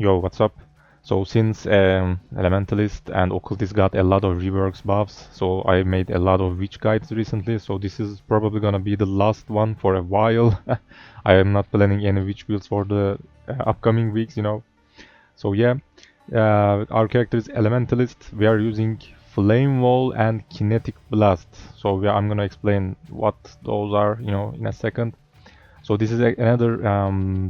Yo, what's up? So since Elementalist and Occultist got a lot of reworks buffs, so I made a lot of witch guides recently, so this is probably gonna be the last one for a while. I am not planning any witch builds for the upcoming weeks, you know. So yeah, our character is Elementalist. We are using Flame Wall and Kinetic Blast. So I'm gonna explain what those are, you know, in a second. So this is another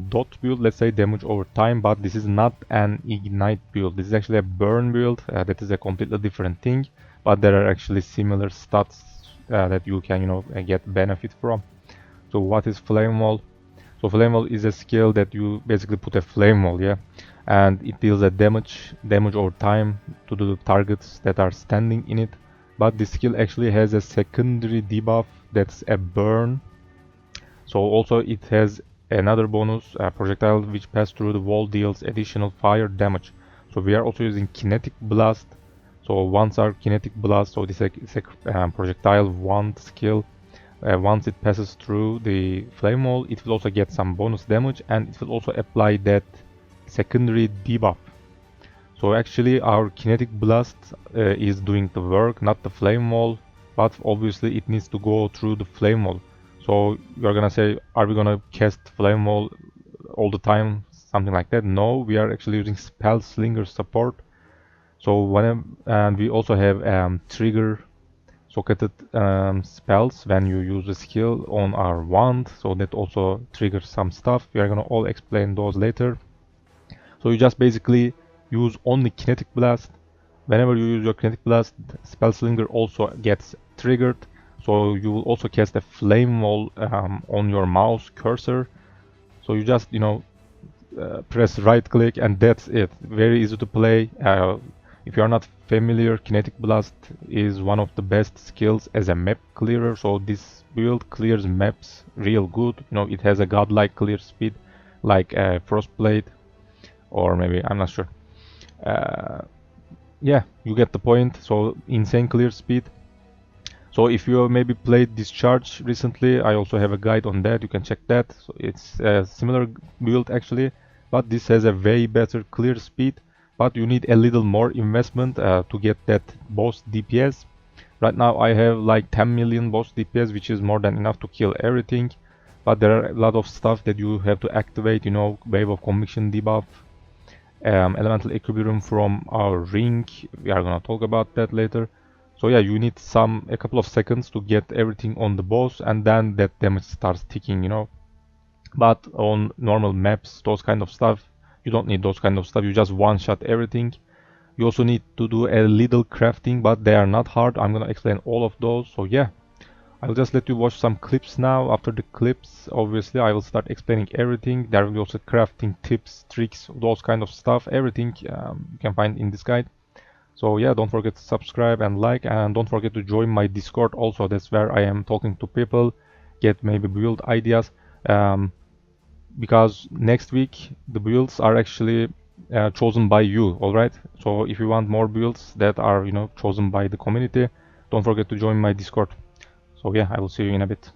dot build, let's say damage over time, but this is not an ignite build. This is actually a burn build. That is a completely different thing, but there are actually similar stats that you can, you know, get benefit from. So what is Flame Wall? So Flame Wall is a skill that you basically put a flame wall, yeah, and it deals a damage over time to the targets that are standing in it. But this skill actually has a secondary debuff that's a burn. So also it has another bonus, projectile which pass through the wall deals additional fire damage. So we are also using Kinetic Blast. So once our Kinetic Blast, so this is a projectile wand skill. Once it passes through the flame wall, it will also get some bonus damage and it will also apply that secondary debuff. So actually our Kinetic Blast is doing the work, not the flame wall, but obviously it needs to go through the flame wall. So you're gonna say, are we gonna cast Flame Wall all the time? Something like that. No, we are actually using Spell Slinger support. So and we also have trigger socketed spells when you use the skill on our wand. So that also triggers some stuff. We are gonna all explain those later. So you just basically use only Kinetic Blast. Whenever you use your Kinetic Blast, Spell Slinger also gets triggered. So you will also cast a flame wall on your mouse cursor. So you just, you know, press right click and that's it. Very easy to play. If you are not familiar, Kinetic Blast is one of the best skills as a map clearer. So this build clears maps real good. You know, it has a godlike clear speed like Frostblade, or maybe, I'm not sure. Yeah, you get the point. So insane clear speed. So if you have maybe played Discharge recently, I also have a guide on that, you can check that. So it's a similar build actually, but this has a way better clear speed, but you need a little more investment to get that boss DPS. Right now I have like 10 million boss DPS, which is more than enough to kill everything, but there are a lot of stuff that you have to activate, you know, Wave of Conviction debuff, Elemental Equilibrium from our ring, we are gonna talk about that later. So yeah, you need a couple of seconds to get everything on the boss, and then that damage starts ticking, you know. But on normal maps, those kind of stuff, you don't need those kind of stuff. You just one-shot everything. You also need to do a little crafting, but they are not hard. I'm gonna explain all of those. So yeah, I'll just let you watch some clips now. After the clips, obviously, I will start explaining everything. There will be also crafting tips, tricks, those kind of stuff. Everything you can find in this guide. So yeah, don't forget to subscribe and like, and don't forget to join my Discord also. That's where I am talking to people, get maybe build ideas, because next week the builds are actually chosen by you, alright? So if you want more builds that are, you know, chosen by the community, don't forget to join my Discord. So yeah, I will see you in a bit.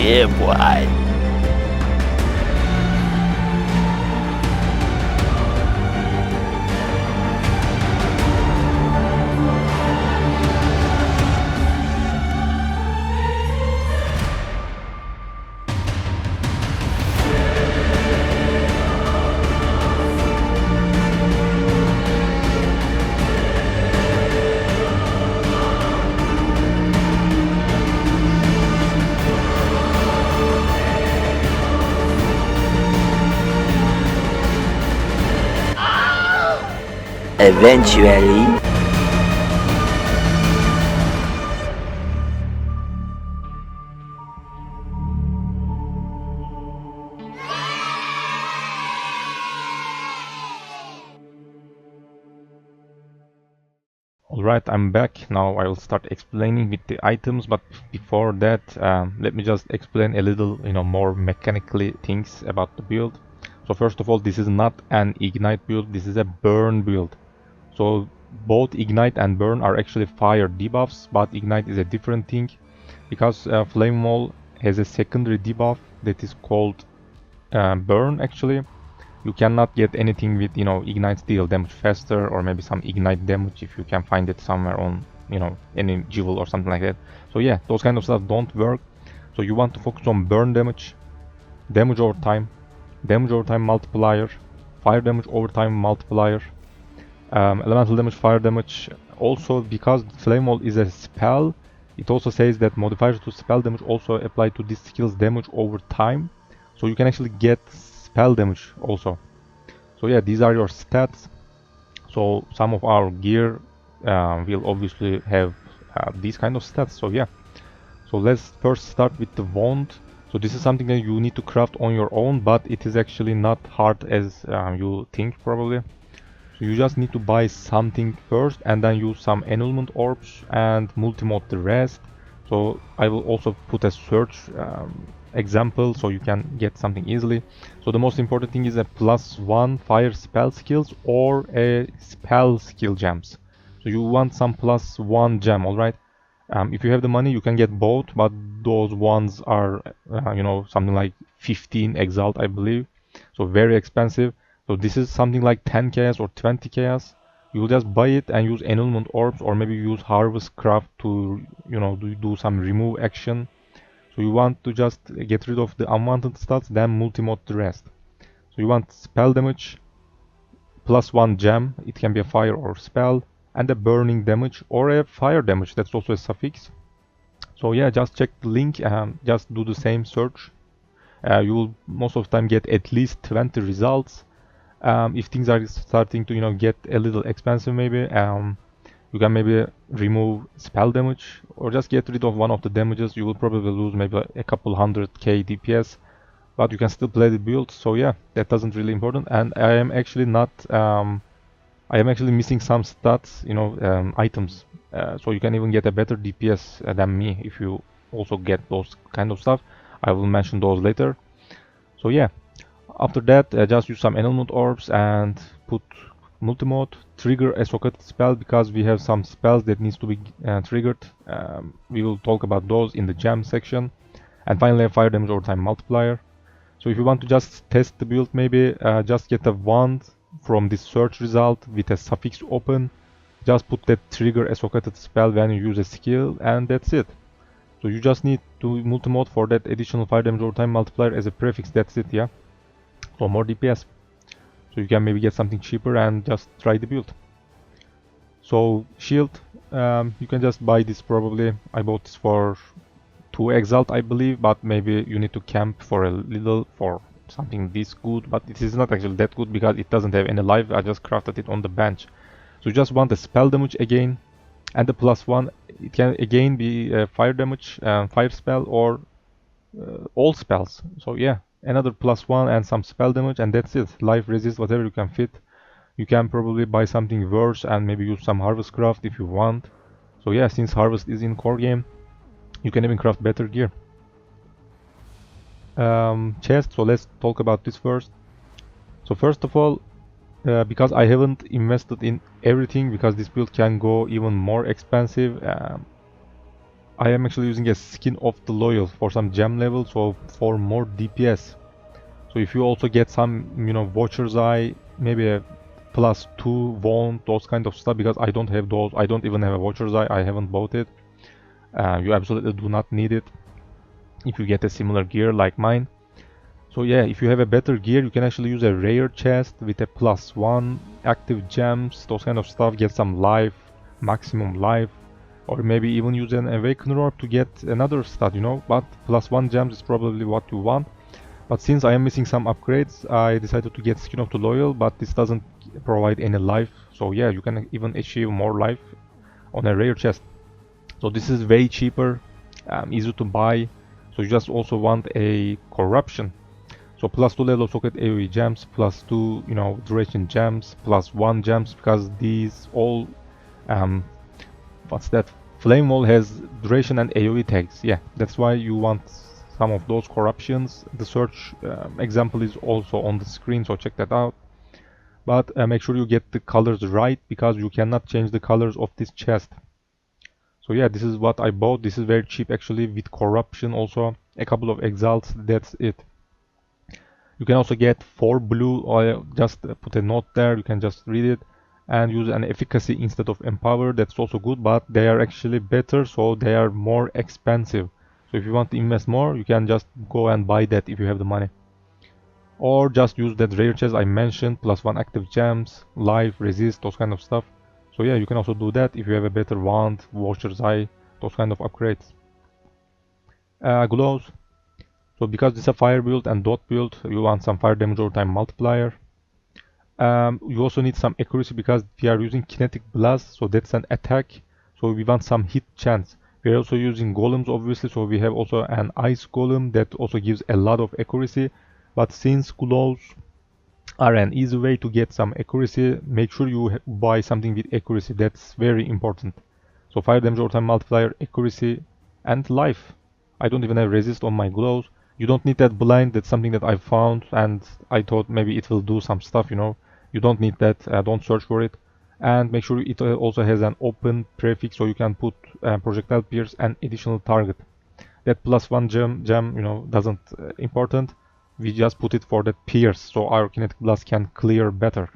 Yeah, boy. Eventually. Alright, I'm back. Now I will start explaining with the items, but before that, let me just explain a little, more mechanically things about the build. So first of all, this is not an ignite build, this is a burn build. So both ignite and burn are actually fire debuffs, but ignite is a different thing, because flame wall has a secondary debuff that is called burn actually. You cannot get anything with, ignite deal damage faster, or maybe some ignite damage if you can find it somewhere on, any jewel or something like that. So yeah, those kind of stuff don't work. So you want to focus on burn damage, damage over time multiplier, fire damage over time multiplier, elemental damage, fire damage. Also, because flame wall is a spell, it also says that modifiers to spell damage also apply to this skill's damage over time. So you can actually get spell damage also. So yeah, these are your stats. So some of our gear will obviously have these kind of stats. So yeah, so let's first start with the wand. So this is something that you need to craft on your own, but it is actually not hard as you think probably. So you just need to buy something first and then use some annulment orbs and multimode the rest. So I will also put a search example so you can get something easily. So the most important thing is a +1 fire spell skills or a spell skill gems. So you want some +1 gem, alright? If you have the money, you can get both, but those ones are, something like 15 exalt, I believe. So very expensive. So this is something like 10 chaos or 20 chaos. You'll just buy it and use annulment orbs, or maybe use harvest craft to, do some remove action. So you want to just get rid of the unwanted stats, then multimode the rest. So you want spell damage, +1 gem, it can be a fire or spell, and a burning damage or a fire damage, that's also a suffix. So yeah, just check the link and just do the same search. You will most of the time get at least 20 results. If things are starting to get a little expensive, maybe you can maybe remove spell damage or just get rid of one of the damages. You will probably lose maybe a couple 100k DPS, but you can still play the build. So yeah, that doesn't really important. And I am actually not I am actually missing some stats, items. So you can even get a better DPS than me if you also get those kind of stuff. I will mention those later. So yeah, after that, just use some annulment orbs and put multimode, trigger a socket spell because we have some spells that needs to be triggered. We will talk about those in the gem section. And finally, a fire damage over time multiplier. So if you want to just test the build, maybe just get a wand from this search result with a suffix open. Just put that trigger a socketed spell when you use a skill, and that's it. So you just need to multimode for that additional fire damage over time multiplier as a prefix, that's it, yeah. So more DPS. So you can maybe get something cheaper and just try the build. So shield, you can just buy this probably. I bought this for 2 exalt, I believe, but maybe you need to camp for a little for something this good, but it is not actually that good because it doesn't have any life. I just crafted it on the bench. So you just want the spell damage again and the +1. It can again be fire damage, fire spell, or all spells. So yeah, another +1 and some spell damage, and that's it. Life resist, whatever you can fit. You can probably buy something worse and maybe use some harvest craft if you want. So yeah, since harvest is in core game, you can even craft better gear. Chest, so let's talk about this first. So first of all, because I haven't invested in everything, because this build can go even more expensive, I am actually using a skin of the loyal for some gem level, so for more DPS. So if you also get some, Watcher's Eye, maybe a +2 wound, those kind of stuff, because I don't have those. I don't even have a Watcher's Eye. I haven't bought it. You absolutely do not need it if you get a similar gear like mine. So yeah, if you have a better gear, you can actually use a rare chest with a +1 active gems, those kind of stuff, get some life, maximum life, or maybe even use an awakener orb to get another stat, but +1 gems is probably what you want. But since I am missing some upgrades, I decided to get Skin of the Loyal, but this doesn't provide any life. So yeah, you can even achieve more life on a rare chest. So this is way cheaper, easy to buy. So you just also want a corruption. So +2 level of socket AoE gems, +2, duration gems, +1 gems, because these all, what's that? Flame Wall has duration and AoE tags. Yeah, that's why you want some of those corruptions. The search example is also on the screen, so check that out. But make sure you get the colors right, because you cannot change the colors of this chest. So yeah, this is what I bought. This is very cheap actually, with corruption also, a couple of exiles, that's it. You can also get 4 blue, or just put a note there, you can just read it and use an efficacy instead of empower. That's also good, but they are actually better, so they are more expensive. So if you want to invest more, you can just go and buy that if you have the money. Or just use that rare chest I mentioned, +1 active gems, life, resist, those kind of stuff. So yeah, you can also do that if you have a better wand, Watcher's Eye, those kind of upgrades. Glows. So because this is a fire build and dot build, you want some fire damage over time multiplier. You also need some accuracy because we are using kinetic blast, so that's an attack. So we want some hit chance. We are also using golems obviously, so we have also an ice golem that also gives a lot of accuracy. But since glows are an easy way to get some accuracy, make sure you buy something with accuracy. That's very important. So fire damage over time multiplier, accuracy, and life. I don't even have resist on my glows. You don't need that blind. That's something that I found and I thought maybe it will do some stuff, You don't need that. Don't search for it. And make sure it also has an open prefix, so you can put projectile pierce and additional target. That +1 gem, doesn't important. We just put it for that pierce, so our kinetic blast can clear better.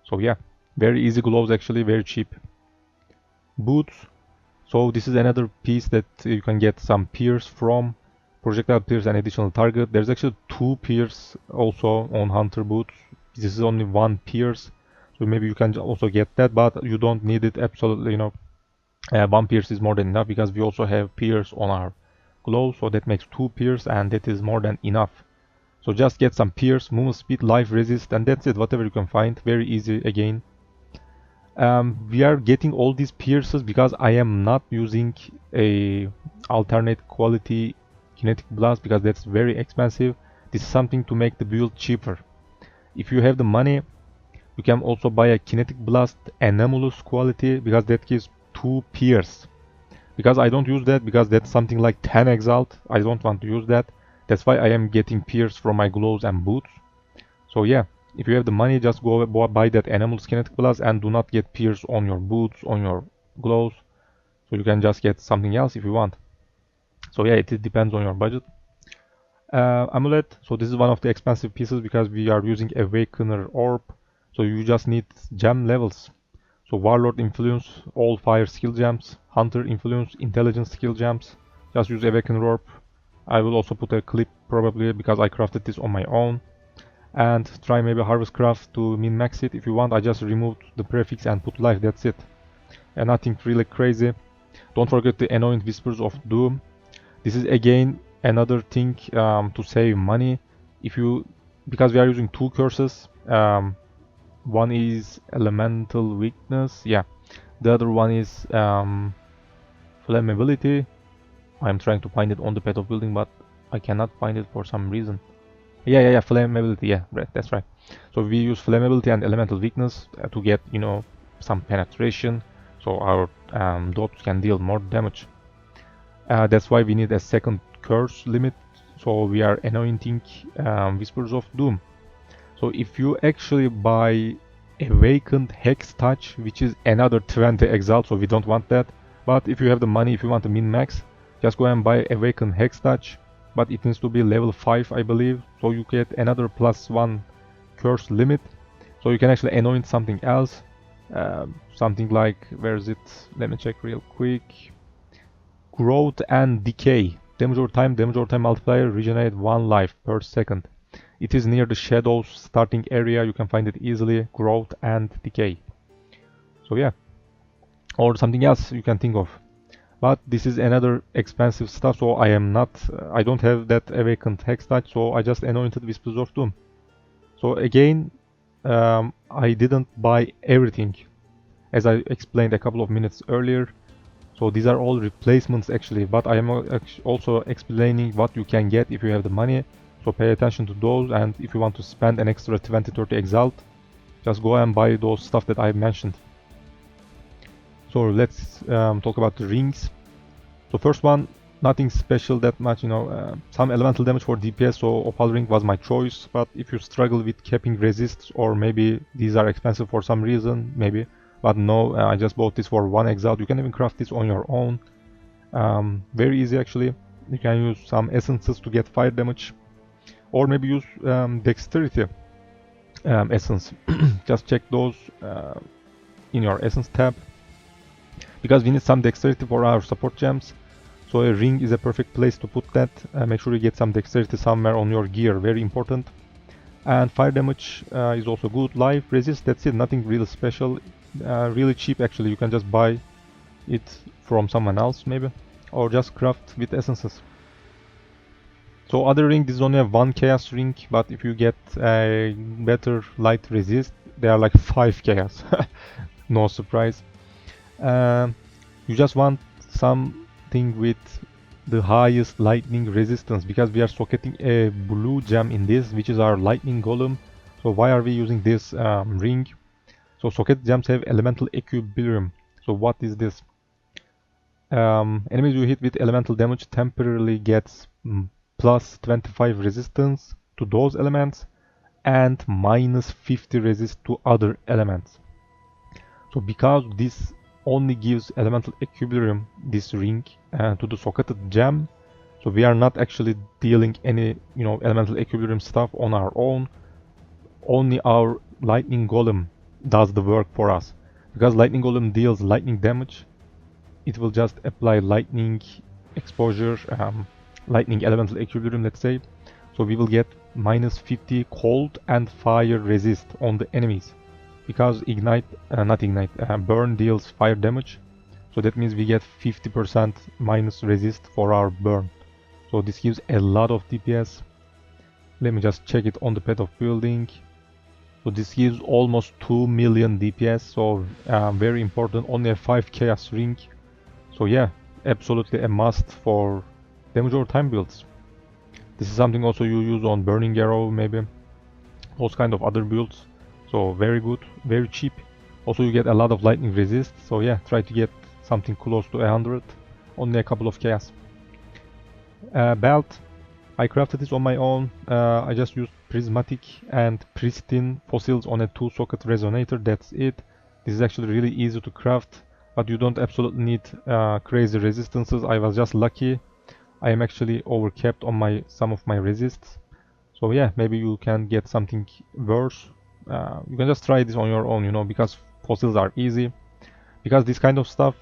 So yeah, very easy gloves actually, very cheap. Boots. So this is another piece that you can get some pierce from. Projectile pierce and additional target. There's actually 2 pierce also on hunter boots. This is only 1 pierce, so maybe you can also get that, but you don't need it absolutely. 1 pierce is more than enough because we also have pierce on our gloves, so that makes 2 pierce, and that is more than enough. So just get some pierce, movement speed, life, resist, and that's it. Whatever you can find, very easy again. We are getting all these pierces because I am not using a alternate quality kinetic blast because that's very expensive. This is something to make the build cheaper. If you have the money, you can also buy a kinetic blast anomalous quality because that gives 2 pierce. Because I don't use that because that's something like 10 exalt. I don't want to use that. That's why I am getting pierce from my gloves and boots. So yeah, if you have the money, just go buy that anomalous kinetic blast and do not get pierce on your boots, on your gloves. So you can just get something else if you want. So yeah, it depends on your budget. Amulet. So this is one of the expensive pieces because we are using Awakener Orb. So you just need gem levels. So Warlord Influence, all fire skill gems, Hunter Influence, Intelligence skill gems. Just use Awakener Orb. I will also put a clip probably because I crafted this on my own. And try maybe Harvest Craft to min-max it if you want. I just removed the prefix and put life, that's it. And nothing really crazy. Don't forget the Annoying Whispers of Doom. This is again another thing to save money. Because we are using 2 curses, one is Elemental Weakness, yeah. The other one is Flammability. I'm trying to find it on the path of building, but I cannot find it for some reason. Yeah, Flammability, yeah, right, that's right. So we use Flammability and Elemental Weakness to get, some penetration, so our dots can deal more damage. That's why we need a second curse limit, so we are anointing Whispers of Doom. So if you actually buy Awakened Hex Touch, which is another 20 exalt, so we don't want that, But if you have the money, if you want to min-max, just go and buy Awaken Hex Touch, but it needs to be level 5, I believe, so you get another +1 curse limit, so you can actually anoint something else, something like, where is it, let me check real quick, Growth and Decay, damage over time multiplier, regenerate 1 life per second. It is near the shadows starting area, you can find it easily, Growth and Decay. So yeah, or something else you can think of. But this is another expensive stuff, so I don't have that Awakened Hex Touch, so I just anointed Whispers of Doom. So again, I didn't buy everything, as I explained a couple of minutes earlier. So these are all replacements actually, but I am also explaining what you can get if you have the money. So pay attention to those, and if you want to spend an extra 20-30 exalt, just go and buy those stuff that I mentioned. So let's talk about the rings. So first one, nothing special that much, you know, some elemental damage for DPS, so Opal ring was my choice, but if you struggle with capping resists, or maybe these are expensive for some reason, maybe, but no, I just bought this for 1 exalt. You can even craft this on your own. Very easy actually. You can use some essences to get fire damage, or maybe use dexterity essence. Just check those in your essence tab, because we need some dexterity for our support gems. So a ring is a perfect place to put that. Make sure you get some dexterity somewhere on your gear, very important. And fire damage is also good. Life resist, that's it, nothing really special. Really cheap actually, you can just buy it from someone else maybe, or just craft with essences. So other ring, this is only a 1 chaos ring, but if you get a better light resist, they are like 5 chaos. No surprise. You just want something with the highest lightning resistance, because we are socketing a blue gem in this, which is our lightning golem. So why are we using this ring? So socket gems have elemental equilibrium. So what is this? Enemies you hit with elemental damage temporarily gets plus 25 resistance to those elements and minus 50 resist to other elements. So because this only gives elemental equilibrium, this ring, to the socketed gem, so we are not actually dealing any, you know, elemental equilibrium stuff on our own. Only our lightning golem does the work for us. Because lightning golem deals lightning damage, it will just apply lightning exposure, lightning elemental equilibrium, let's say. So we will get minus 50 cold and fire resist on the enemies, because burn deals fire damage, so that means we get 50% minus resist for our burn. So this gives a lot of DPS. Let me just check it on the path of building. So this gives almost 2 million DPS, so very important, only a 5 chaos ring. So yeah, absolutely a must for damage over time builds. This is something also you use on Burning Arrow maybe, those kind of other builds. So very good, very cheap. Also you get a lot of lightning resist, so yeah, try to get something close to 100, only a couple of chaos. Belt, I crafted this on my own. I just used prismatic and pristine fossils on a 2-socket resonator, that's it. This is actually really easy to craft, but you don't absolutely need crazy resistances. I was just lucky. I am actually overcapped on some of my resists. So yeah, maybe you can get something worse. You can just try this on your own, you know, because fossils are easy. Because this kind of stuff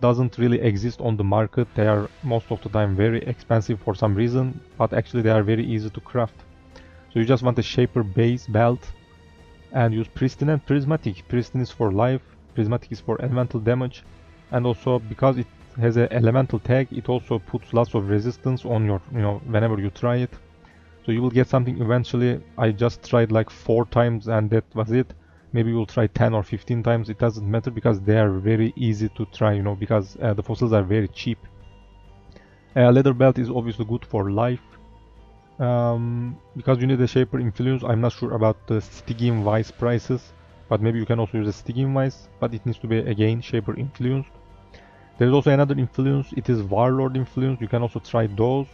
doesn't really exist on the market. They are most of the time very expensive for some reason, but actually they are very easy to craft. So you just want a shaper base belt and use pristine and prismatic. Pristine is for life, prismatic is for elemental damage, and also because it has an elemental tag, it also puts lots of resistance on your, you know, whenever you try it. So you will get something eventually. I just tried like 4 times and that was it. Maybe you'll try 10 or 15 times, it doesn't matter, because they are very easy to try, you know, because the fossils are very cheap. Leather belt is obviously good for life. Because you need a shaper influence. I'm not sure about the Stygian Vice prices, but maybe you can also use a Stygian Vice, but it needs to be again shaper influenced. There is also another influence, it is Warlord influence. You can also try those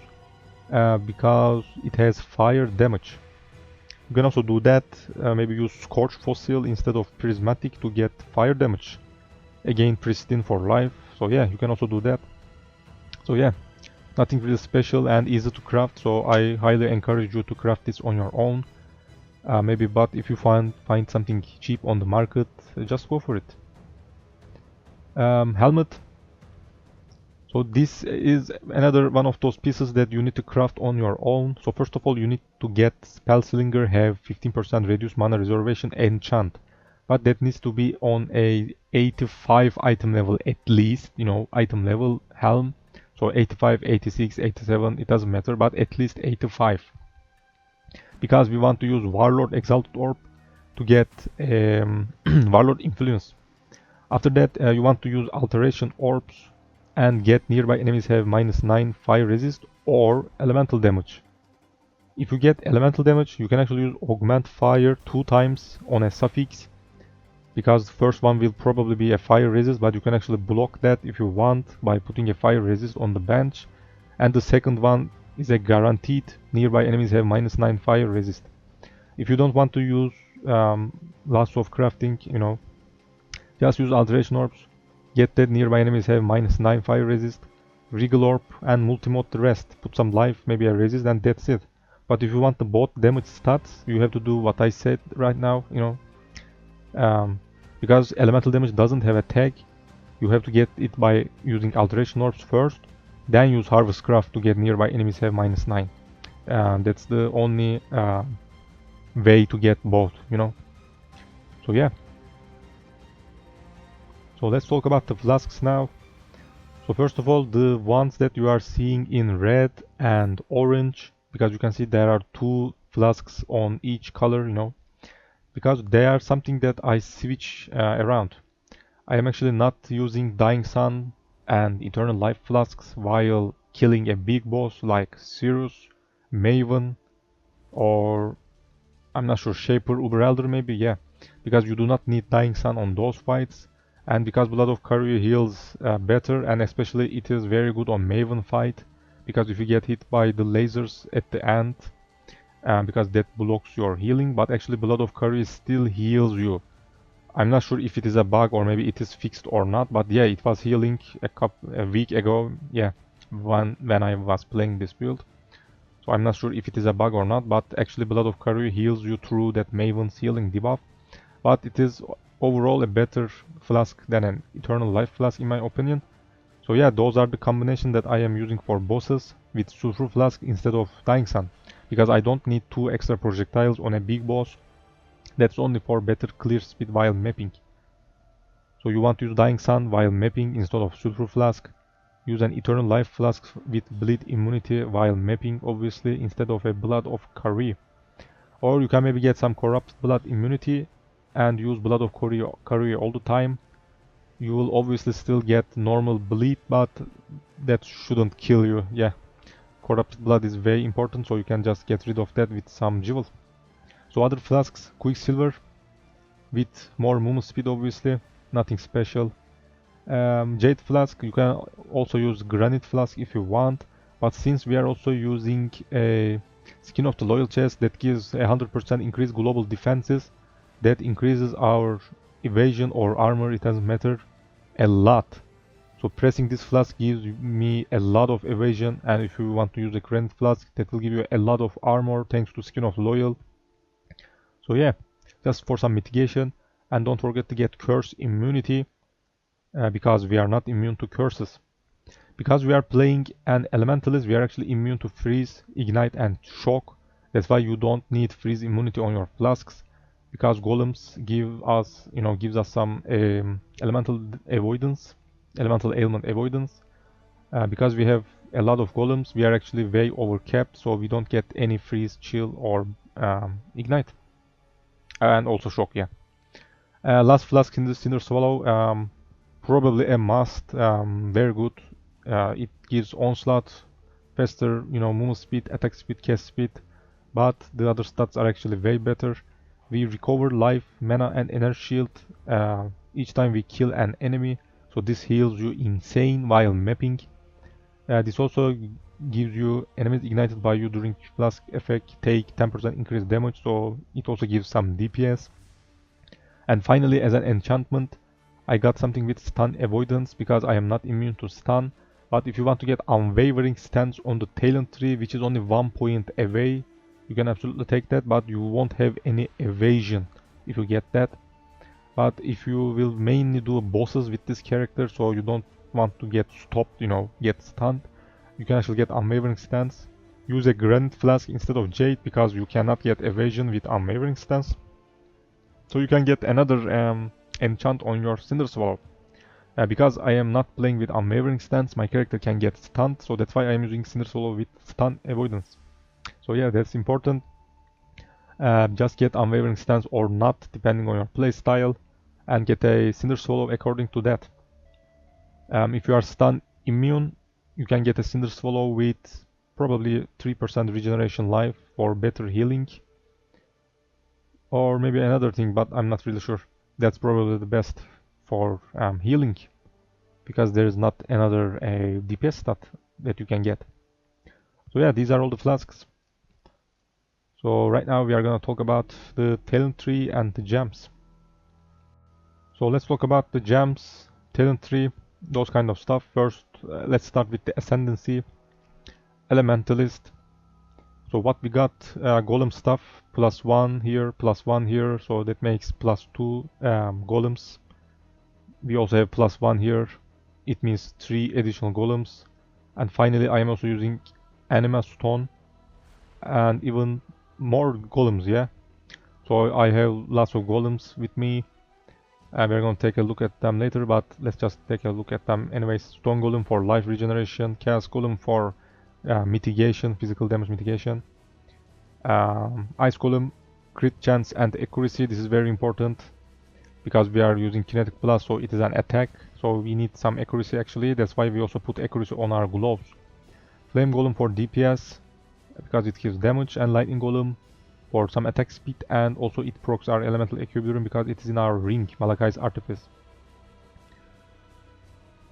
because it has fire damage. You can also do that, maybe use Scorch Fossil instead of Prismatic to get fire damage. Again, pristine for life, So yeah, you can also do that. So yeah, nothing really special and easy to craft, so I highly encourage you to craft this on your own. Maybe, but if you find something cheap on the market, just go for it. Helmet. So this is another one of those pieces that you need to craft on your own. So first of all, you need to get Spell Slinger, have 15% reduced mana reservation enchant. But that needs to be on a 85 item level at least, you know, item level helm. So 85, 86, 87, it doesn't matter, but at least 85. Because we want to use Warlord Exalted Orb to get Warlord Influence. After that, you want to use Alteration Orbs and get nearby enemies have -9 fire resist or elemental damage. If you get elemental damage, you can actually use Augment Fire 2 times on a suffix, because the first one will probably be a fire resist, but you can actually block that if you want by putting a fire resist on the bench. And the second one is a guaranteed nearby enemies have -9 fire resist. If you don't want to use lots of crafting, you know, just use Alteration Orbs. Get that nearby enemies have -9 fire resist, Regal Orb, and multi-mode the rest. Put some life, maybe a resist, and that's it. But if you want the both damage stats, you have to do what I said right now, you know. Because elemental damage doesn't have a tag, you have to get it by using Alteration Orbs first, then use Harvest Craft to get nearby enemies have -9. That's the only way to get both, you know. So yeah. So let's talk about the flasks now. So first of all, the ones that you are seeing in red and orange, because you can see there are 2 flasks on each color, you know, because they are something that I switch around. I am actually not using Dying Sun and Eternal Life flasks while killing a big boss like Sirius, Maven, or I'm not sure, Shaper, Uber Elder maybe, yeah, because you do not need Dying Sun on those fights. And because Blood of Career heals better, and especially it is very good on Maven fight, because if you get hit by the lasers at the end, because that blocks your healing, but actually Blood of Career still heals you. I'm not sure if it is a bug or maybe it is fixed or not, but yeah, it was healing a week ago, yeah, when I was playing this build. So I'm not sure if it is a bug or not, but actually Blood of Career heals you through that Maven's healing debuff. But it is overall a better flask than an Eternal Life flask in my opinion. So yeah, those are the combination that I am using for bosses with Sulfur Flask instead of Dying Sun. Because I don't need 2 extra projectiles on a big boss. That's only for better clear speed while mapping. So you want to use Dying Sun while mapping instead of Sulfur Flask. Use an Eternal Life flask with bleed immunity while mapping, obviously, instead of a Blood of Career. Or you can maybe get some corrupt blood immunity and use Blood of Career all the time. You will obviously still get normal bleed, but that shouldn't kill you. Yeah, corrupted blood is very important, so you can just get rid of that with some jewel. So other flasks, Quicksilver with more movement speed, obviously, nothing special. Jade flask, you can also use Granite flask if you want, but since we are also using a Skin of the Loyal chest that gives 100% increased global defenses, that increases our evasion or armor, it doesn't matter, a lot. So pressing this flask gives me a lot of evasion, and if you want to use a Granite flask, that will give you a lot of armor thanks to Skin of Loyal. So yeah, just for some mitigation, and don't forget to get Curse immunity, because we are not immune to curses. Because we are playing an Elementalist, we are actually immune to freeze, ignite, and shock. That's why you don't need freeze immunity on your flasks, because golems gives us some elemental ailment avoidance. Because we have a lot of golems, we are actually way overcapped, so we don't get any freeze, chill, or ignite, and also shock. Yeah. Last flask in the Cinder Swallow, probably a must. Very good. It gives onslaught, faster, movement speed, attack speed, cast speed, but the other stats are actually way better. We recover life, mana, and energy shield each time we kill an enemy, so this heals you insane while mapping. This also gives you enemies ignited by you during flask effect take 10% increased damage, so it also gives some DPS. And finally, as an enchantment, I got something with stun avoidance because I am not immune to stun. But if you want to get unwavering stance on the talent tree, which is only 1 point away, you can absolutely take that, but you won't have any evasion if you get that. But if you will mainly do bosses with this character, so you don't want to get stopped, you know, get stunned, you can actually get unwavering stance. Use a granite flask instead of jade because you cannot get evasion with unwavering stance. So you can get another enchant on your Cinder Swallow. Because I am not playing with unwavering stance, my character can get stunned, so that's why I am using Cinder Swallow with stun avoidance. So yeah, that's important. Just get unwavering stance or not, depending on your playstyle, and get a Cinder Swallow according to that. If you are stun immune, you can get a Cinder Swallow with probably 3% regeneration life for better healing. Or maybe another thing, but I'm not really sure. That's probably the best for healing, because there is not another DPS stat that you can get. So yeah, these are all the flasks. So right now we are gonna talk about the talent tree and the gems. So let's talk about the gems, talent tree, those kind of stuff. First, let's start with the ascendancy, elementalist. So what we got, golem stuff, +1 here, +1 here, so that makes +2 golems. We also have +1 here, it means 3 additional golems. And finally I am also using anima stone and even more golems, yeah. So I have lots of golems with me, and we're going to take a look at them later, but let's just take a look at them anyways. Stone golem for life regeneration, chaos golem for mitigation, physical damage mitigation, ice golem, crit chance and accuracy. This is very important because we are using kinetic plus, so it is an attack, so we need some accuracy actually. That's why we also put accuracy on our gloves. Flame golem for DPS because it gives damage, and lightning golem for some attack speed, and also it procs our elemental equilibrium because it is in our ring, Malakai's artifice.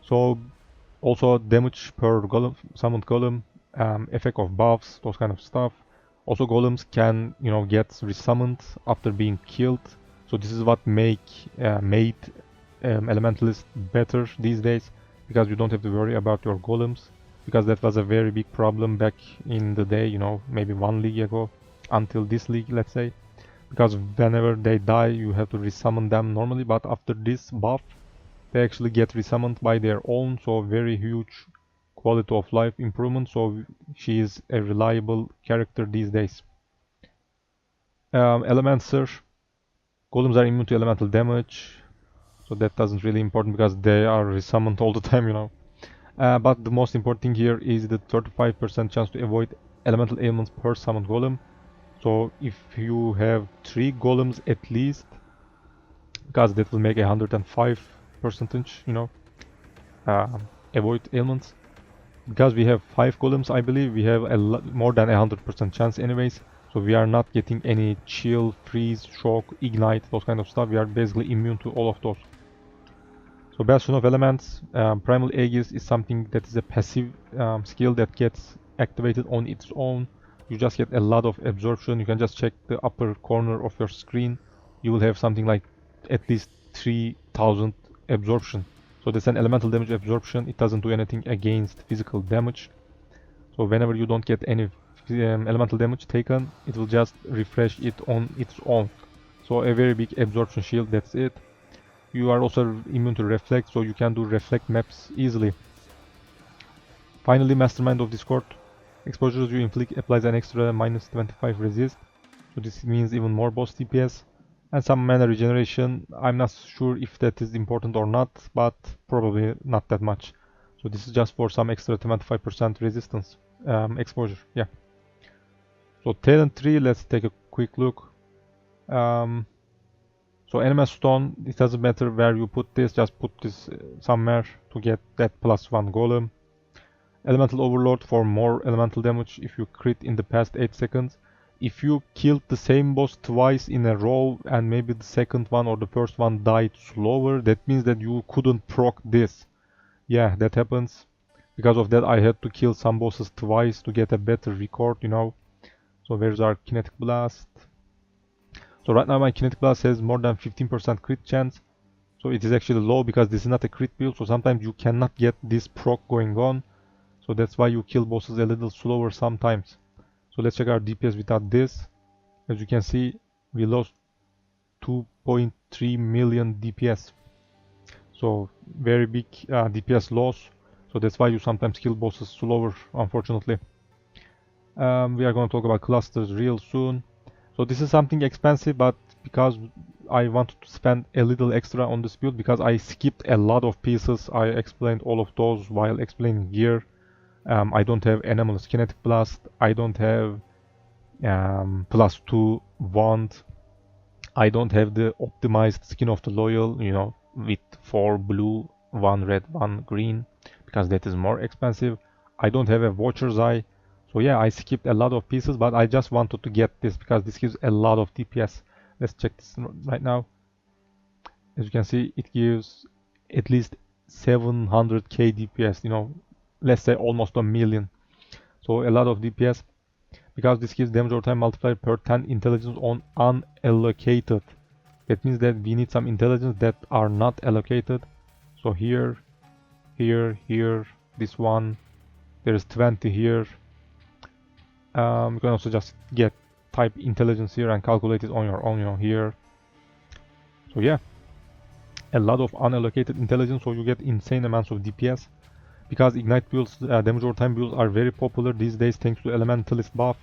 So also damage per golem, summoned golem, effect of buffs, those kind of stuff. Also golems can, you know, get resummoned after being killed. So this is what made Elementalist better these days, because you don't have to worry about your golems, because that was a very big problem back in the day, you know, maybe 1 league ago, until this league, let's say, because whenever they die you have to resummon them normally, but after this buff they actually get resummoned by their own, so very huge quality of life improvement. So she is a reliable character these days. Elemencer, golems are immune to elemental damage, so that doesn't really important because they are resummoned all the time, you know. But the most important thing here is the 35% chance to avoid elemental ailments per summoned golem. So if you have 3 golems at least, because that will make 105%, you know, avoid ailments. Because we have 5 golems, I believe we have a more than 100% chance anyways. So we are not getting any chill, freeze, shock, ignite, those kind of stuff. We are basically immune to all of those. So Bastion of Elements, Primal Aegis is something that is a passive skill that gets activated on its own. You just get a lot of absorption. You can just check the upper corner of your screen. You will have something like at least 3000 absorption. So that's an elemental damage absorption. It doesn't do anything against physical damage. So whenever you don't get any elemental damage taken, it will just refresh it on its own. So a very big absorption shield, that's it. You are also immune to reflect, so you can do reflect maps easily. Finally, Mastermind of Discord. Exposures you inflict applies an extra -25 resist, so this means even more boss DPS. And some mana regeneration. I'm not sure if that is important or not, but probably not that much. So this is just for some extra 25% resistance exposure, yeah. So talent tree, let's take a quick look. So Anima Stone, it doesn't matter where you put this, just put this somewhere to get that +1 golem. Elemental Overlord for more elemental damage if you crit in the past 8 seconds. If you killed the same boss twice in a row and maybe the second one or the first one died slower, that means that you couldn't proc this. Yeah, that happens. Because of that I had to kill some bosses twice to get a better record, you know. So where's our Kinetic Blast? So right now my Kinetic Blast has more than 15% crit chance. So it is actually low because this is not a crit build, so sometimes you cannot get this proc going on. So that's why you kill bosses a little slower sometimes. So let's check our DPS without this. As you can see, we lost 2.3 million DPS. So very big DPS loss. So that's why you sometimes kill bosses slower, unfortunately. We are going to talk about clusters real soon. So this is something expensive, but because I wanted to spend a little extra on this build, because I skipped a lot of pieces, I explained all of those while explaining gear. I don't have Elementalist Kinetic Blast, I don't have +2 Wand, I don't have the optimized Skin of the Loyal, you know, with 4 blue, 1 red, 1 green, because that is more expensive. I don't have a Watcher's Eye. So yeah, I skipped a lot of pieces, but I just wanted to get this because this gives a lot of DPS. Let's check this right now. As you can see, it gives at least 700k DPS, you know, let's say almost a million. So a lot of DPS because this gives damage over time multiplier per 10 intelligence on unallocated. That means that we need some intelligence that are not allocated. So here, here, this one, there is 20 here. You can also just get type intelligence here and calculate it on your own, you know, here. So yeah, a lot of unallocated intelligence, so you get insane amounts of DPS. Because ignite builds, damage over time builds are very popular these days thanks to Elementalist buff.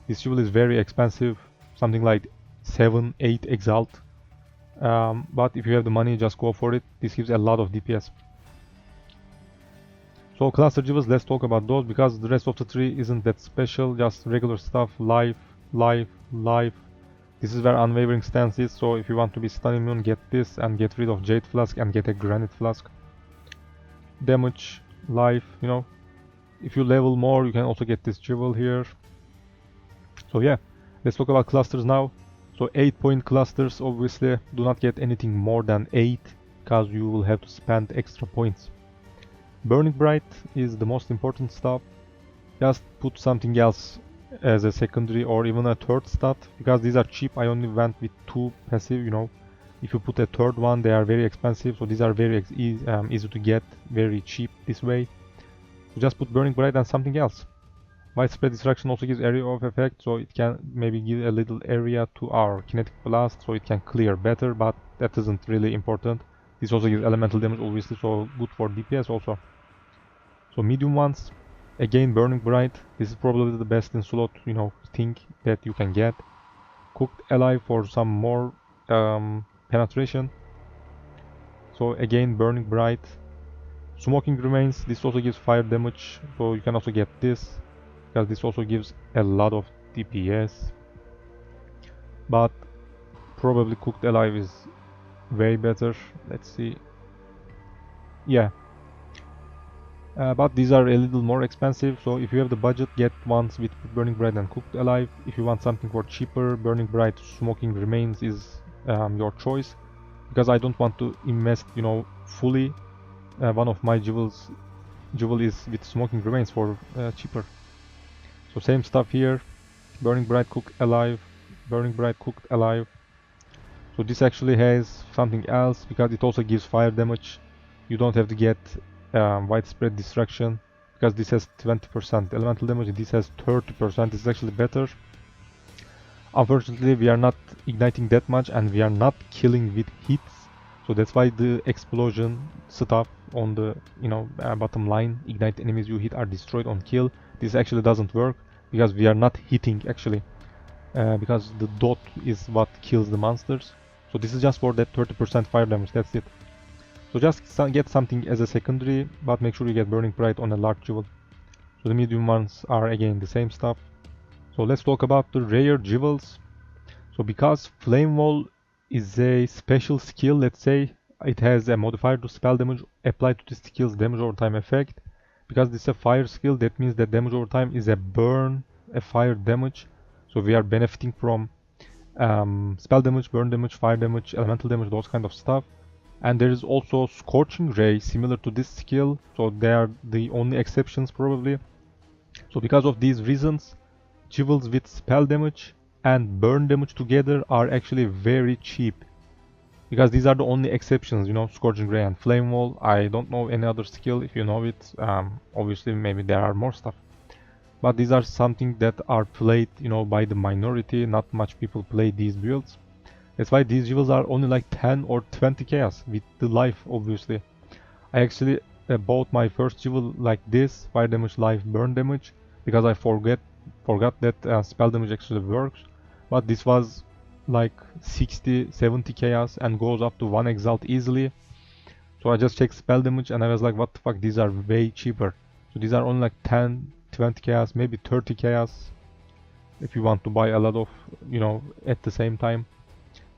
This jewel is very expensive, something like 7-8 exalt. But if you have the money, just go for it. This gives a lot of DPS. So cluster jewels, let's talk about those because the rest of the tree isn't that special, just regular stuff, life, life, life. This is where unwavering stance is, so if you want to be stun immune, get this and get rid of Jade Flask and get a Granite Flask. Damage, life, you know. If you level more, you can also get this jewel here. So yeah, let's talk about clusters now. So 8-point clusters, obviously do not get anything more than 8 because you will have to spend extra points. Burning Bright is the most important stuff. Just put something else as a secondary or even a third stat because these are cheap. I only went with 2 passive, you know. If you put a third one, they are very expensive, so these are very easy to get, very cheap this way. So just put Burning Bright and something else. Widespread Destruction also gives area of effect, so it can maybe give a little area to our Kinetic Blast, so it can clear better, but that isn't really important. This also gives elemental damage, obviously, so good for DPS also. So medium ones, again Burning Bright. This is probably the best in slot, you know, thing that you can get. Cooked Alive for some more penetration. So again Burning Bright. Smoking Remains, this also gives fire damage, so you can also get this because this also gives a lot of DPS. But probably Cooked Alive is way better. Let's see. Yeah. But these are a little more expensive, so if you have the budget, get ones with Burning Bright and Cooked Alive. If you want something for cheaper, Burning Bright, Smoking Remains is your choice. Because I don't want to invest, you know, fully. One of my jewel is with Smoking Remains for cheaper. So same stuff here. Burning Bright, Cooked Alive, Burning Bright, Cooked Alive. So this actually has something else because it also gives fire damage. You don't have to get widespread destruction because this has 20% elemental damage, this has 30%. This is actually better. Unfortunately, we are not igniting that much and we are not killing with hits, so that's why the explosion stuff on the, you know, bottom line, ignite enemies you hit are destroyed on kill. This actually doesn't work because we are not hitting actually, because the dot is what kills the monsters. So this is just for that 30% fire damage, that's it. So just get something as a secondary, but make sure you get Burning Bright on a large jewel. So the medium ones are again the same stuff. So let's talk about the rare jewels. So because Flame Wall is a special skill, let's say, it has a modifier to spell damage applied to the skill's damage over time effect. Because this is a fire skill, that means that damage over time is a burn, a fire damage. So we are benefiting from spell damage, burn damage, fire damage, elemental damage, those kind of stuff. And there is also Scorching Ray similar to this skill, so they are the only exceptions probably. So because of these reasons, jewels with spell damage and burn damage together are actually very cheap. because these are the only exceptions, you know, Scourging Ray and Flame Wall. I don't know any other skill. If you know it, obviously maybe there are more stuff. But these are something that are played, you know, by the minority. Not much people play these builds. That's why these jewels are only like 10 or 20 chaos with the life, obviously. I actually bought my first jewel like this, fire damage, life, burn damage, because I forgot that spell damage actually works. But this was like 60, 70 chaos and goes up to 1 exalt easily. So I just checked spell damage and I was like, what the fuck, these are way cheaper. So these are only like 10, 20 chaos, maybe 30 chaos if you want to buy a lot of, you know, at the same time.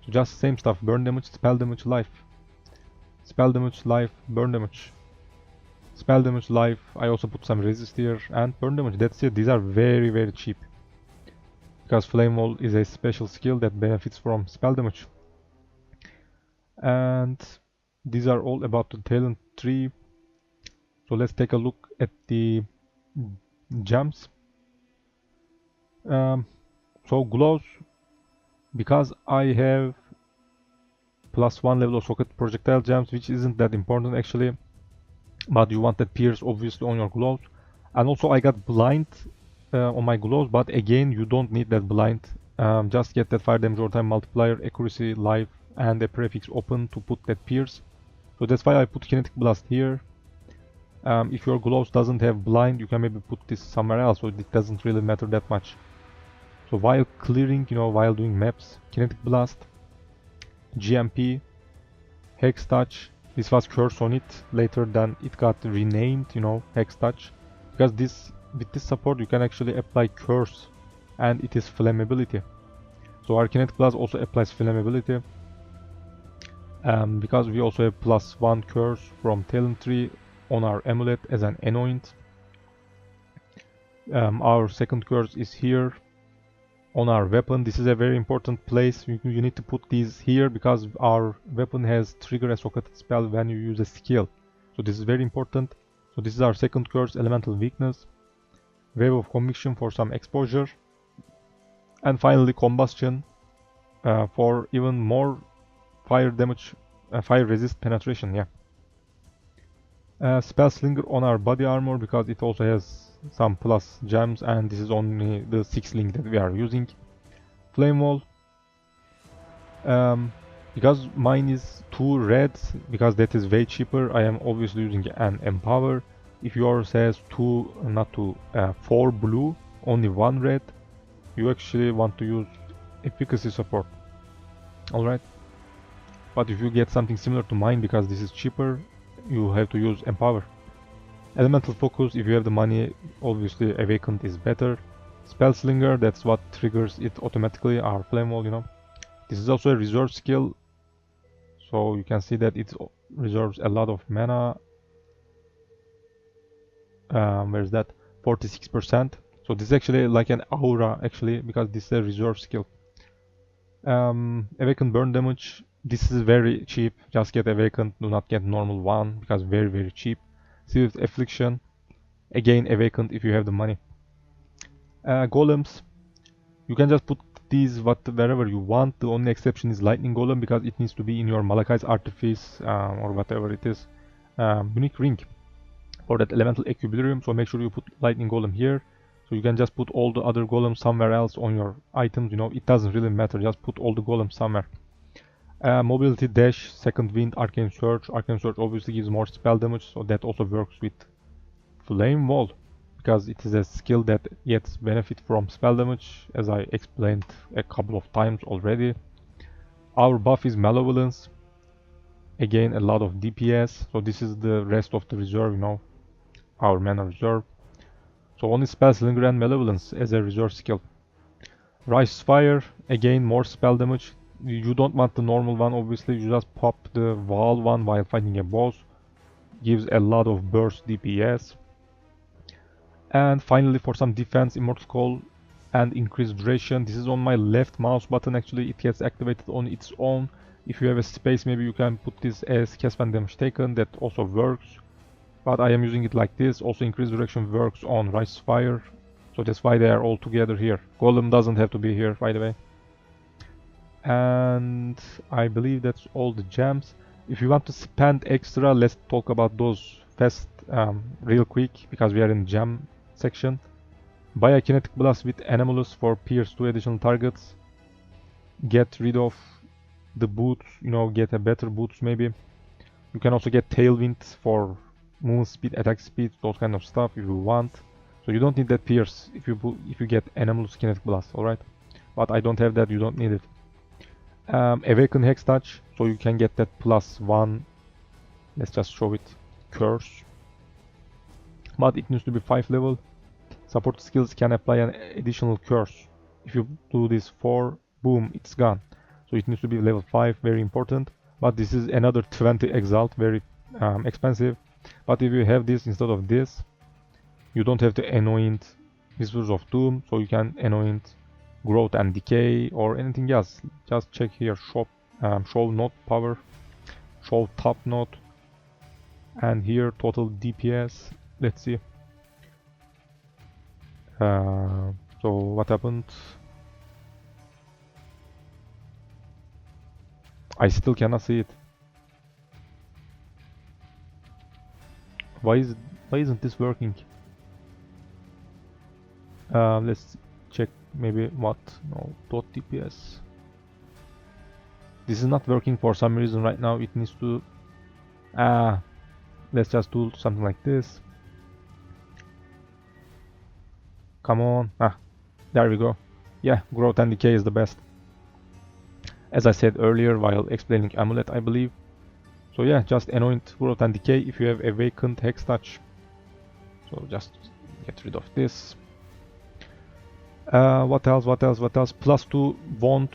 So just same stuff, burn damage, spell damage, life. Spell damage, life, burn damage. Spell damage, life. I also put some resist here and burn damage. That's it. These are very, very cheap. Because Flame Wall is a special skill that benefits from spell damage. And these are all about the talent tree. So let's take a look at the gems. So glows, because I have +1 level of socket projectile gems, which isn't that important actually, but you want that pierce obviously on your gloves. And also I got blind on my gloves, but again you don't need that blind. Just get that fire damage over time multiplier, accuracy, life, and a prefix open to put that pierce. So that's why I put kinetic blast here. If your gloves doesn't have blind, you can maybe put this somewhere else, so it doesn't really matter that much. So while clearing, you know, while doing maps, kinetic blast, GMP, hex touch. This was curse on it. Later then it got renamed, you know, hex touch, because this with this support you can actually apply curse, and it is flammability. So our kinetic blast also applies flammability. Because we also have +1 curse from talent tree on our amulet as an anoint. Our second curse is here on our weapon. This is a very important place. You need to put these here because our weapon has trigger a socketed spell when you use a skill. So this is very important. So this is our second curse, elemental weakness, wave of conviction for some exposure, and finally combustion for even more fire damage, fire resist penetration. Yeah. Spell slinger on our body armor because it also has some plus gems, and this is only the 6 link that we are using. Flame wall, because mine is 2 red, because that is way cheaper, I am obviously using an empower. If yours has 4 blue, only 1 red, you actually want to use efficacy support. Alright, but if you get something similar to mine, because this is cheaper, you have to use empower. Elemental focus, if you have the money, obviously awakened is better. Spell slinger, that's what triggers it automatically, our flame wall, you know. This is also a reserve skill, so you can see that it reserves a lot of mana. Where's that? 46%. So this is actually like an aura actually, because this is a reserve skill. Awakened burn damage, this is very cheap. Just get awakened, do not get normal one, because very, very cheap. Sealed affliction, again awakened if you have the money. Golems, you can just put these wherever you want. The only exception is lightning golem, because it needs to be in your Malachite's artifice or whatever it is. Unique ring for that elemental equilibrium, so make sure you put lightning golem here. So you can just put all the other golems somewhere else on your items, you know, it doesn't really matter, just put all the golems somewhere. Mobility, dash, second wind, arcane surge. Arcane surge obviously gives more spell damage, so that also works with flame wall, because it is a skill that gets benefit from spell damage, as I explained a couple of times already. Our buff is malevolence, again a lot of DPS, so this is the rest of the reserve, you know, our mana reserve. So only spell slinger and malevolence as a reserve skill. Rise fire, again more spell damage. You don't want the normal one, obviously, you just pop the wall one while fighting a boss. Gives a lot of burst DPS. And finally, for some defense, Immortal Call and increased duration. This is on my left mouse button actually, it gets activated on its own. If you have a space, maybe you can put this as cast when damage taken, that also works. But I am using it like this. Also increased duration works on Rise Fire, so that's why they are all together here. Golem doesn't have to be here, by the way. And I believe that's all the gems. If you want to spend extra, let's talk about those fast, real quick, because we are in gem section. Buy a kinetic blast with Elementalist for pierce 2 additional targets. Get rid of the boots, you know, get a better boots maybe. You can also get tailwind for move speed, attack speed, those kind of stuff if you want. So you don't need that pierce if you get Elementalist kinetic blast, alright? But I don't have that, you don't need it. Awaken Hex Touch, so you can get that +1. Let's just show it. Curse. But it needs to be 5 level. Support skills can apply an additional curse. If you do this 4, boom, it's gone. So it needs to be level 5, very important. But this is another 20 exalt, very expensive. But if you have this instead of this, you don't have to anoint Whispers of Doom, so you can anoint Growth and Decay or anything else. Just check here, show node power, show top node, and here total DPS. Let's see. So what happened? I still cannot see it. Why isn't this working? Let's check maybe what, no, .DPS. This is not working for some reason right now. It needs to, let's just do something like this. Come on, there we go. Yeah, growth and decay is the best, as I said earlier while explaining amulet, I believe. So yeah, just anoint growth and decay if you have awakened hex touch. So just get rid of this. What else? +2 wand,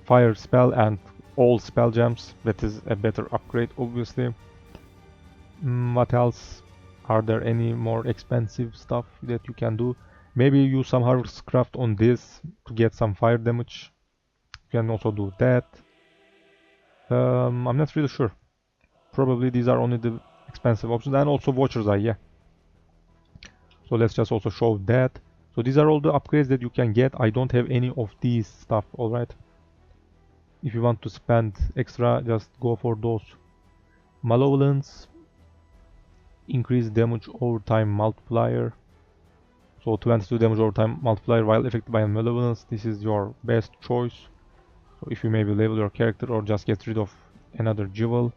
fire spell and all spell gems. That is a better upgrade, obviously. What else? Are there any more expensive stuff that you can do? Maybe use some harvest craft on this to get some fire damage. You can also do that. I'm not really sure. Probably these are only the expensive options, and also Watcher's Eye, yeah. So let's just also show that. So these are all the upgrades that you can get. I don't have any of these stuff, alright? If you want to spend extra, just go for those. Malevolence, increase damage over time multiplier. So 22 damage over time multiplier while affected by a malevolence. This is your best choice. So if you maybe level your character or just get rid of another jewel.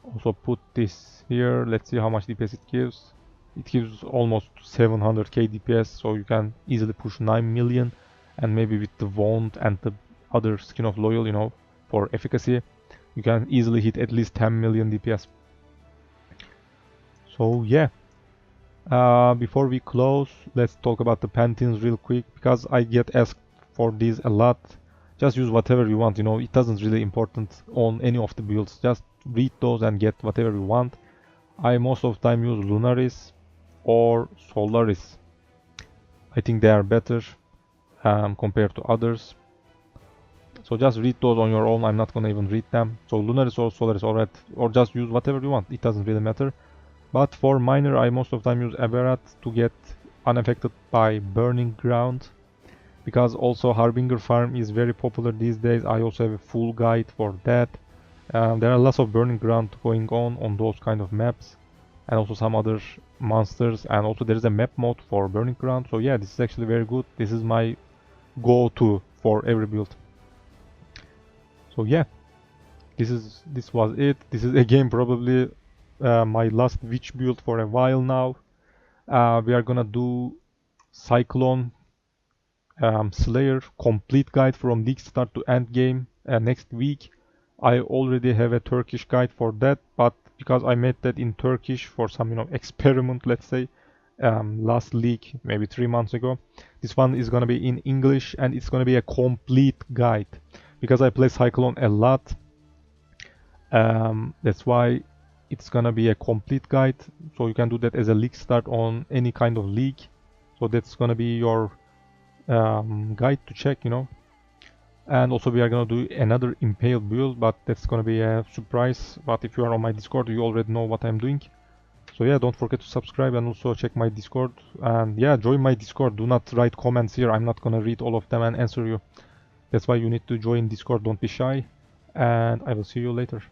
Also put this here. Let's see how much DPS it gives. It gives almost 700k DPS, so you can easily push 9 million. And maybe with the wand and the other skin of loyal, you know, for efficacy, you can easily hit at least 10 million DPS. So yeah, before we close, let's talk about the Pantheons real quick, because I get asked for these a lot. Just use whatever you want, you know, it doesn't really important on any of the builds. Just read those and get whatever you want. I most of the time use Lunaris or Solaris. I think they are better compared to others. So just read those on your own. I'm not gonna even read them. So Lunaris or Solaris, alright, or just use whatever you want. It doesn't really matter. But for miner, I most of the time use Aberrat to get unaffected by Burning Ground. Because also Harbinger farm is very popular these days. I also have a full guide for that. There are lots of Burning Ground going on those kind of maps. And also some other monsters. And also there is a map mode for Burning Ground. So yeah, this is actually very good. This is my go-to for every build. So yeah, this was it. This is again probably my last witch build for a while now. We are gonna do Cyclone Slayer complete guide from league start to end game next week. I already have a Turkish guide for that, but because I made that in Turkish for some, you know, experiment, let's say, last league, maybe 3 months ago, this one is gonna be in English and it's gonna be a complete guide because I play Cyclone a lot. That's why it's gonna be a complete guide, so you can do that as a league start on any kind of league. So that's gonna be your guide to check, you know. And also we are gonna do another Impale build, but that's gonna be a surprise. But if you are on my Discord, you already know what I'm doing. So yeah, don't forget to subscribe and also check my Discord. And yeah, join my Discord. Do not write comments here. I'm not gonna read all of them and answer you. That's why you need to join Discord, don't be shy, and I will see you later.